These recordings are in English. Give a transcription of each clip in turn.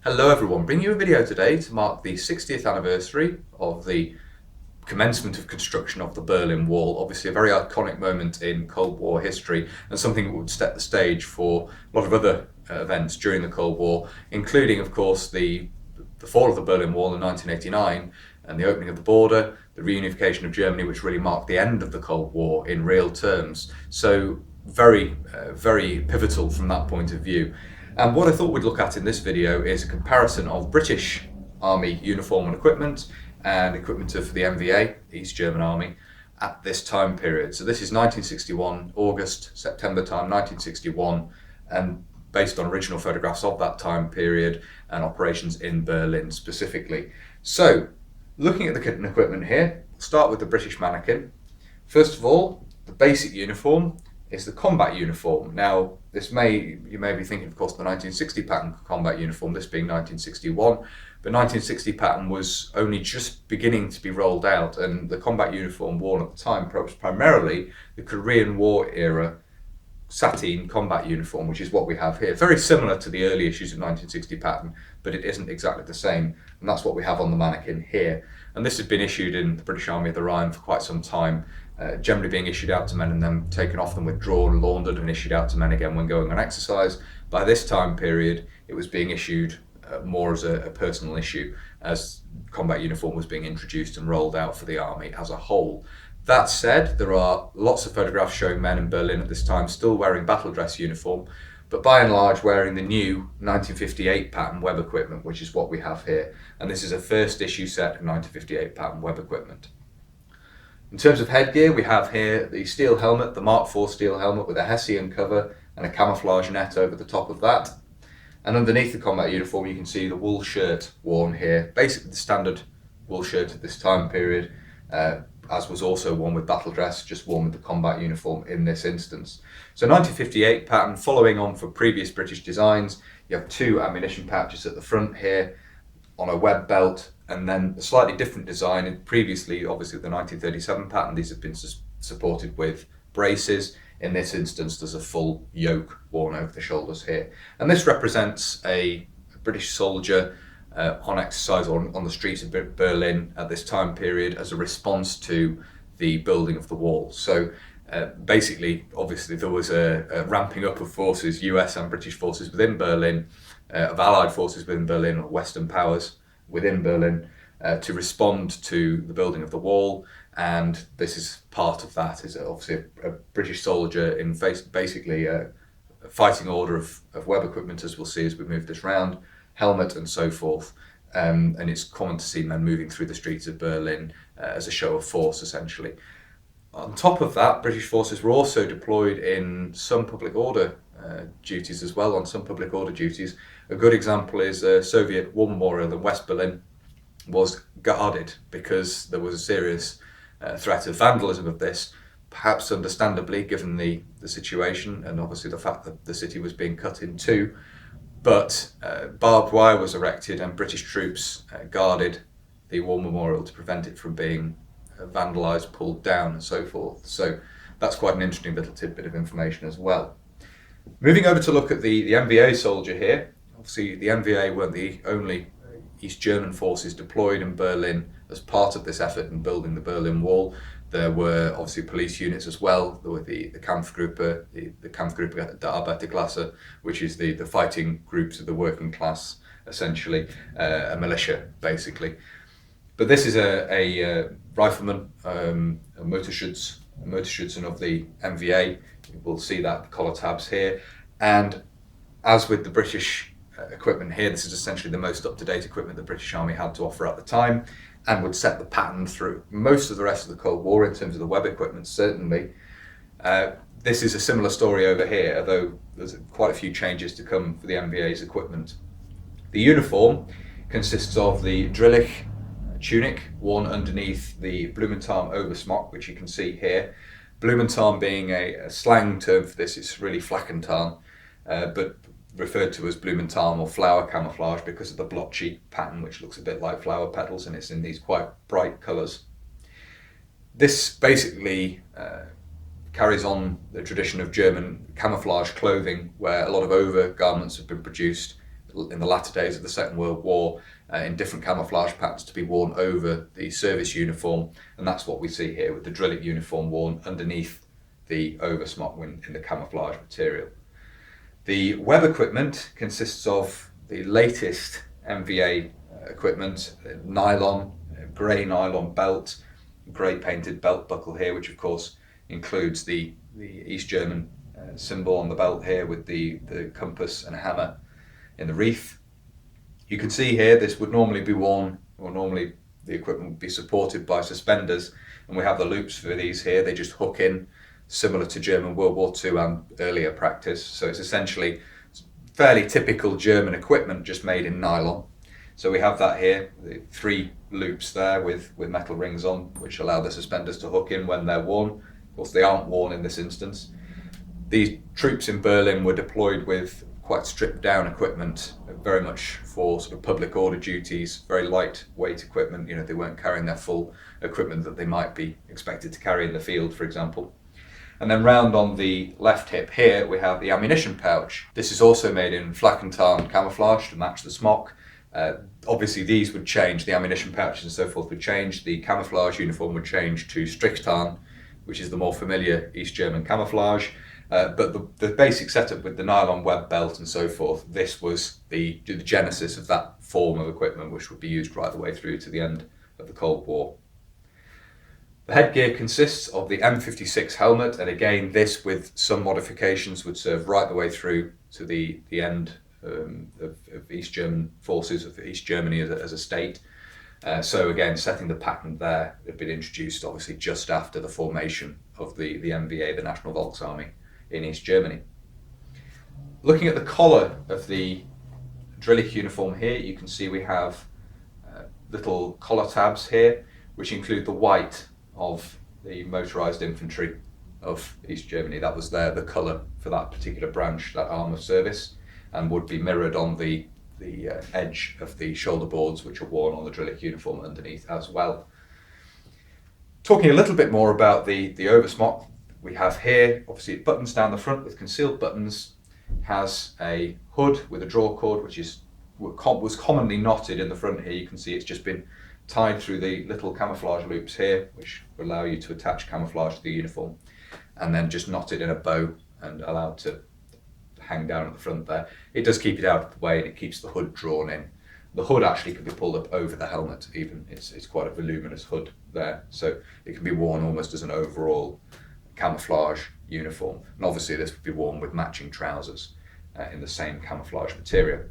Hello everyone, bringing you a video today to mark the 60th anniversary of the commencement of construction of the Berlin Wall. Obviously a very iconic moment in Cold War history and something that would set the stage for a lot of other events during the Cold War, including of course the fall of the Berlin Wall in 1989 and the opening of the border, the reunification of Germany, which really marked the end of the Cold War in real terms. So very pivotal from that point of view. And what I thought we'd look at in this video is a comparison of British Army uniform and equipment of the NVA, the East German Army, at this time period. So this is 1961, August, September time, 1961, and based on original photographs of that time period and operations in Berlin specifically. So, looking at the kit and equipment here, we'll start with the British mannequin. First of all, the basic uniform is the combat uniform. Now, you may be thinking, of course, the 1960 pattern combat uniform, this being 1961, but 1960 pattern was only just beginning to be rolled out, and the combat uniform worn at the time was primarily the Korean War era sateen combat uniform, which is what we have here. Very similar to the early issues of 1960 pattern, but it isn't exactly the same, and that's what we have on the mannequin here. And this has been issued in the British Army of the Rhine for quite some time, generally being issued out to men and then taken off them, withdrawn, laundered and issued out to men again when going on exercise. By this time period, it was being issued more as a personal issue, as combat uniform was being introduced and rolled out for the army as a whole. That said, there are lots of photographs showing men in Berlin at this time still wearing battle dress uniform, but by and large wearing the new 1958 pattern web equipment, which is what we have here. And this is a first issue set of 1958 pattern web equipment. In terms of headgear, we have here the steel helmet, the Mark IV steel helmet with a Hessian cover and a camouflage net over the top of that. And underneath the combat uniform, you can see the wool shirt worn here, basically the standard wool shirt of this time period, as was also worn with battle dress, just worn with the combat uniform in this instance. So 1958 pattern, following on from previous British designs, you have two ammunition pouches at the front here on a web belt, and then a slightly different design. And previously, obviously the 1937 pattern, these have been supported with braces. In this instance, there's a full yoke worn over the shoulders here. And this represents a British soldier on exercise on the streets of Berlin at this time period as a response to the building of the wall. So basically, obviously, there was a ramping up of forces, US and British forces within Berlin, of Allied forces within Berlin, or Western powers within Berlin, to respond to the building of the wall. And this is part of that, is obviously a British soldier in basically a fighting order of web equipment, as we'll see as we move this round, helmet and so forth. And it's common to see men moving through the streets of Berlin as a show of force, essentially. On top of that, British forces were also deployed in some public order duties as well, on some public order duties. A good example is a Soviet war memorial in West Berlin was guarded because there was a serious threat of vandalism of this, perhaps understandably given the situation and obviously the fact that the city was being cut in two. But barbed wire was erected and British troops guarded the war memorial to prevent it from being vandalised, pulled down and so forth. So that's quite an interesting little tidbit of information as well. Moving over to look at the NVA soldier here. Obviously the NVA weren't the only East German forces deployed in Berlin as part of this effort in building the Berlin Wall. There were obviously police units as well. There were the Kampfgruppe, the Kampfgruppe der Arbeiterklasse, which is the fighting groups of the working class, essentially, a militia, basically. But this is a rifleman, a Motorschützen of the NVA. We'll see that, the collar tabs here. And as with the British equipment here, this is essentially the most up-to-date equipment the British Army had to offer at the time, and would set the pattern through most of the rest of the Cold War in terms of the web equipment, certainly. This is a similar story over here, although there's quite a few changes to come for the NVA's equipment. The uniform consists of the Drillich tunic worn underneath the Blumentarn oversmock, which you can see here. Blumentarn being a slang term for this, it's really Flackentarn, but referred to as Blumentarn or flower camouflage because of the blotchy pattern, which looks a bit like flower petals, and it's in these quite bright colours. This basically carries on the tradition of German camouflage clothing, where a lot of overgarments have been produced in the latter days of the Second World War in different camouflage patterns to be worn over the service uniform, and that's what we see here with the drilling uniform worn underneath the oversmock in the camouflage material. The web equipment consists of the latest NVA equipment, nylon, grey nylon belt, grey painted belt buckle here, which of course includes the East German symbol on the belt here with the compass and hammer in the wreath. You can see here this would normally be worn, or normally the equipment would be supported by suspenders, and we have the loops for these here. They just hook in, similar to German World War II and earlier practice. So it's essentially fairly typical German equipment, just made in nylon. So we have that here, the 3 loops there with metal rings on, which allow the suspenders to hook in when they're worn. Of course, they aren't worn in this instance. These troops in Berlin were deployed with quite stripped down equipment, very much for sort of public order duties, very lightweight equipment. You know, they weren't carrying their full equipment that they might be expected to carry in the field, for example. And then round on the left hip here, we have the ammunition pouch. This is also made in flak and tarn camouflage to match the smock. Obviously these would change, the ammunition pouches and so forth would change, the camouflage uniform would change to Strichtarn, which is the more familiar East German camouflage. But the basic setup with the nylon web belt and so forth, this was the genesis of that form of equipment, which would be used right the way through to the end of the Cold War. The headgear consists of the M56 helmet, and again this with some modifications would serve right the way through to the end of East German forces, of East Germany as a state. So again, setting the pattern there had been introduced obviously just after the formation of the NVA, the National Volksarmy in East Germany. Looking at the collar of the Drillich uniform here, you can see we have little collar tabs here, which include the white of the motorised infantry of East Germany. That was the colour for that particular branch, that arm of service, and would be mirrored on the edge of the shoulder boards, which are worn on the Drillich uniform underneath as well. Talking a little bit more about the oversmock, we have here obviously buttons down the front with concealed buttons, has a hood with a draw cord, which was commonly knotted in the front here. You can see it's just been tied through the little camouflage loops here, which allow you to attach camouflage to the uniform, and then just knotted in a bow and allowed to hang down at the front there. It does keep it out of the way and it keeps the hood drawn in. The hood actually can be pulled up over the helmet even. It's quite a voluminous hood there, so it can be worn almost as an overall camouflage uniform. And obviously this would be worn with matching trousers in the same camouflage material.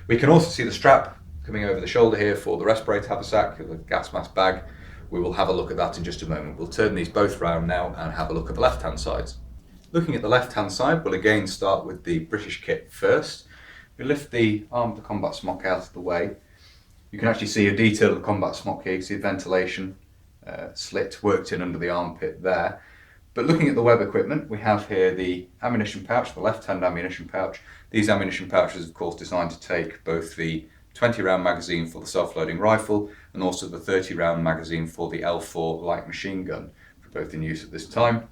We can also see the strap coming over the shoulder here for the respirator haversack, the gas mask bag. We will have a look at that in just a moment. We'll turn these both round now and have a look at the left-hand sides. Looking at the left-hand side, we'll again start with the British kit first. We lift the arm of the combat smock out of the way. You can actually see a detail of the combat smock here. You can see the ventilation slit worked in under the armpit there. But looking at the web equipment, we have here the ammunition pouch, the left-hand ammunition pouch. These ammunition pouches, of course, designed to take both the 20-round magazine for the self-loading rifle and also the 30-round magazine for the L4 light machine gun, both in use at this time.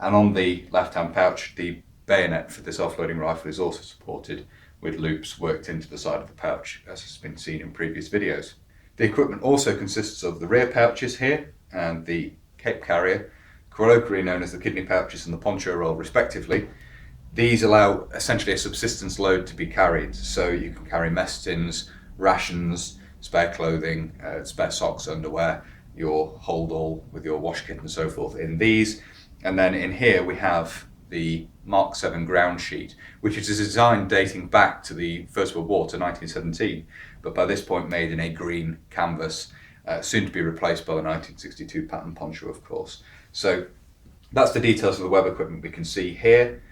And on the left-hand pouch, the bayonet for the self-loading rifle is also supported with loops worked into the side of the pouch, as has been seen in previous videos. The equipment also consists of the rear pouches here and the cape carrier, colloquially known as the kidney pouches and the poncho roll respectively. These allow essentially a subsistence load to be carried, so you can carry mess tins, rations, spare clothing, spare socks, underwear, your hold all with your wash kit and so forth in these. And then in here we have the Mark 7 ground sheet, which is a design dating back to the First World War, to 1917, but by this point made in a green canvas, soon to be replaced by the 1962 pattern poncho, of course. So that's the details of the web equipment we can see here.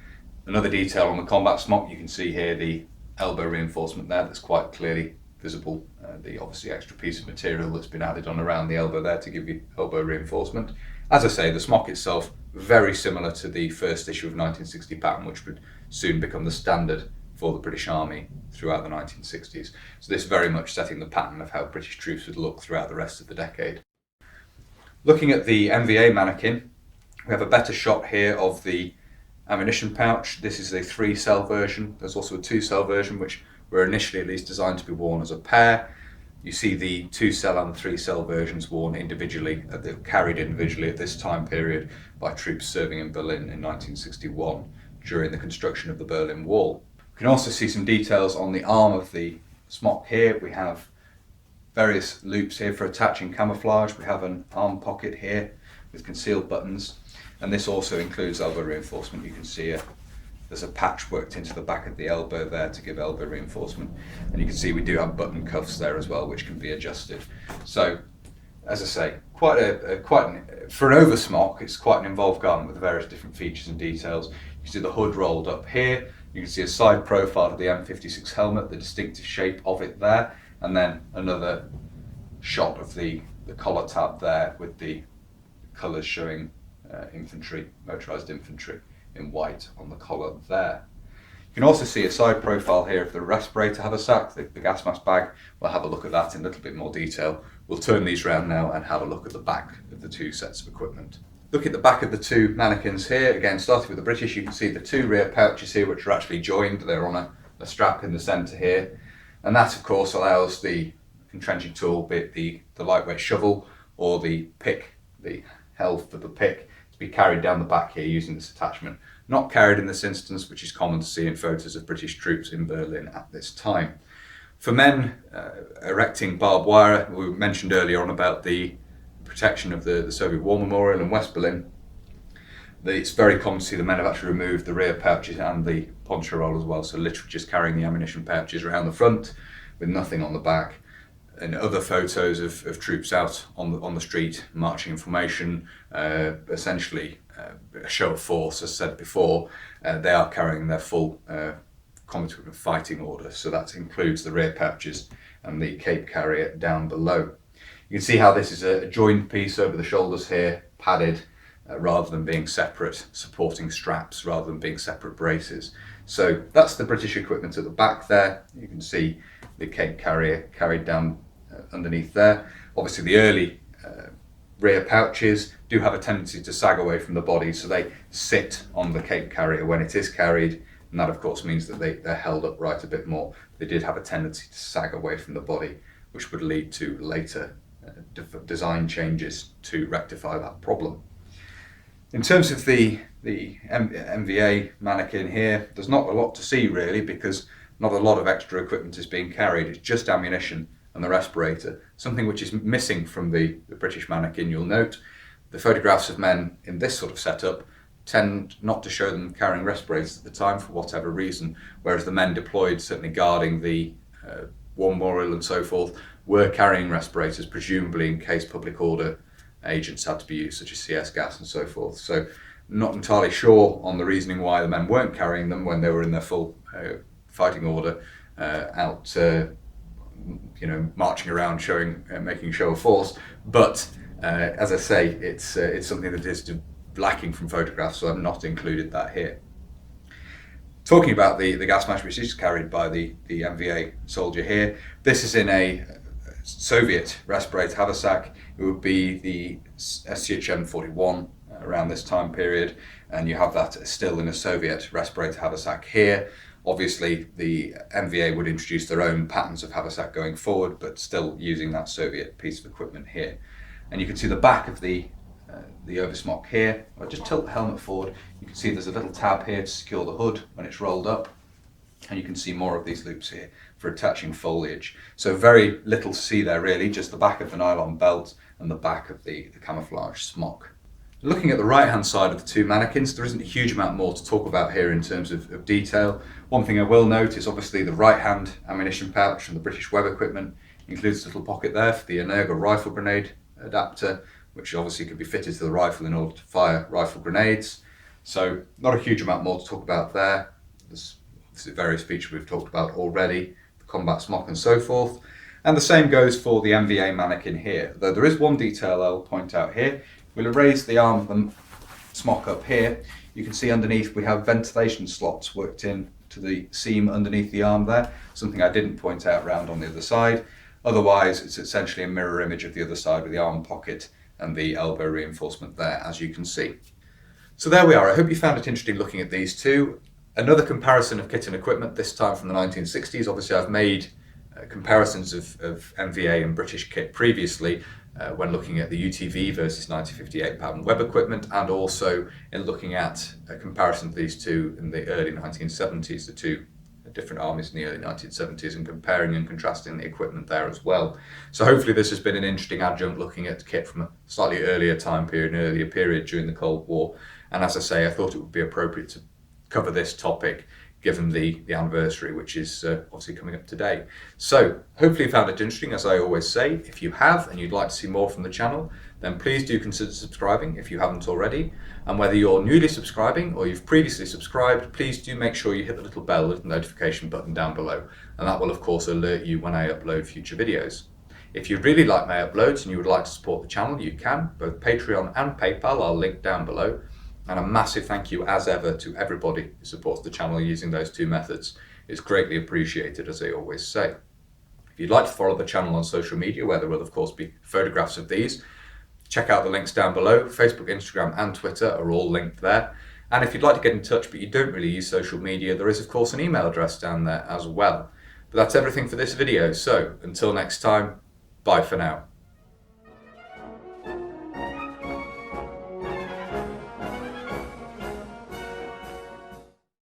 Another detail on the combat smock, you can see here the elbow reinforcement there that's quite clearly visible, the obviously extra piece of material that's been added on around the elbow there to give you elbow reinforcement. As I say, the smock itself very similar to the first issue of 1960 pattern, which would soon become the standard for the British Army throughout the 1960s. So this very much setting the pattern of how British troops would look throughout the rest of the decade. Looking at the NVA mannequin, we have a better shot here of the ammunition pouch. This is a 3-cell version. There's also a 2-cell version which were initially at least designed to be worn as a pair. You see the 2-cell and 3-cell versions worn individually, carried individually at this time period by troops serving in Berlin in 1961 during the construction of the Berlin Wall. We can also see some details on the arm of the smock here. We have various loops here for attaching camouflage. We have an arm pocket here with concealed buttons, and this also includes elbow reinforcement. You can see there's a patch worked into the back of the elbow there to give elbow reinforcement, and you can see we do have button cuffs there as well, which can be adjusted. So, as I say, for an oversmock, it's quite an involved garment with various different features and details. You can see the hood rolled up here. You can see a side profile of the M56 helmet, the distinctive shape of it there, and then another shot of the collar tab there with the colours showing infantry, motorised infantry in white on the collar there. You can also see a side profile here of the respirator haversack, the gas mask bag. We'll have a look at that in a little bit more detail. We'll turn these round now and have a look at the back of the two sets of equipment. Look at the back of the two mannequins here. Again, starting with the British, you can see the two rear pouches here, which are actually joined. They're on a strap in the centre here. And that, of course, allows the entrenching tool, be it the lightweight shovel or the pick, the helve for the pick, to be carried down the back here using this attachment. Not carried in this instance, which is common to see in photos of British troops in Berlin at this time. For men erecting barbed wire, we mentioned earlier on about the protection of the Soviet War Memorial in West Berlin. It's very common to see the men have actually removed the rear pouches and the poncho roll as well, so literally just carrying the ammunition pouches around the front with nothing on the back. And other photos of troops out on the street marching in formation, essentially a show of force, as said before, they are carrying their full combatant fighting order, so that includes the rear pouches and the cape carrier down below. You can see how this is a joined piece over the shoulders here, padded, rather than being separate supporting straps, rather than being separate braces. So that's the British equipment at the back there. You can see the cape carrier carried down underneath there. Obviously the early rear pouches do have a tendency to sag away from the body, so they sit on the cape carrier when it is carried, and that of course means that they're held upright a bit more. They did have a tendency to sag away from the body, which would lead to later design changes to rectify that problem. In terms of the NVA mannequin here, there's not a lot to see really, because not a lot of extra equipment is being carried. It's just ammunition and the respirator. Something which is missing from the British mannequin, you'll note, the photographs of men in this sort of setup tend not to show them carrying respirators at the time for whatever reason, whereas the men deployed, certainly guarding the War Memorial and so forth, were carrying respirators, presumably in case public order agents had to be used, such as CS gas and so forth. So not entirely sure on the reasoning why the men weren't carrying them when they were in their full fighting order, out marching around showing, making a show of force. But as I say, it's something that is lacking from photographs, so I've not included that here. Talking about the gas mask, which is carried by the NVA soldier here, this is in a Soviet respirator haversack. It would be the SCHM-41 around this time period, and you have that still in a Soviet respirator haversack here. Obviously the NVA would introduce their own patterns of haversack going forward, but still using that Soviet piece of equipment here. And you can see the back of the oversmock here. I'll just tilt the helmet forward. You can see there's a little tab here to secure the hood when it's rolled up, and you can see more of these loops here for attaching foliage. So very little to see there really, just the back of the nylon belt and the back of the camouflage smock. Looking at the right hand side of the two mannequins, there isn't a huge amount more to talk about here in terms of detail. One thing I will note is obviously the right hand ammunition pouch from the British Web equipment includes a little pocket there for the Energa rifle grenade adapter, which obviously could be fitted to the rifle in order to fire rifle grenades. So not a huge amount more to talk about there. There's various features we've talked about already, the combat smock and so forth. And the same goes for the NVA mannequin here, though there is one detail I'll point out here. We'll raise the arm of the smock up here. You can see underneath we have ventilation slots worked in to the seam underneath the arm there, something I didn't point out round on the other side. Otherwise it's essentially a mirror image of the other side with the arm pocket and the elbow reinforcement there, as you can see. So there we are. I hope you found it interesting looking at these two. Another comparison of kit and equipment, this time from the 1960s. Obviously, I've made comparisons of NVA and British kit previously when looking at the UTV versus 1958 pattern web equipment, and also in looking at a comparison of these two in the early 1970s, the two different armies in the early 1970s, and comparing and contrasting the equipment there as well. So hopefully this has been an interesting adjunct looking at kit from a slightly earlier time period, an earlier period during the Cold War. And as I say, I thought it would be appropriate to cover this topic given the anniversary, which is obviously coming up today. So hopefully you found it interesting. As I always say, if you have and you'd like to see more from the channel, then please do consider subscribing if you haven't already. And whether you're newly subscribing or you've previously subscribed, please do make sure you hit the little bell, little notification button down below, and that will of course alert you when I upload future videos. If you really like my uploads and you would like to support the channel, you can, both Patreon and PayPal are linked down below. And a massive thank you as ever to everybody who supports the channel using those two methods. It's greatly appreciated, as I always say. If you'd like to follow the channel on social media, where there will of course be photographs of these, check out the links down below. Facebook, Instagram and Twitter are all linked there. And if you'd like to get in touch but you don't really use social media, there is of course an email address down there as well. But that's everything for this video, so until next time, bye for now.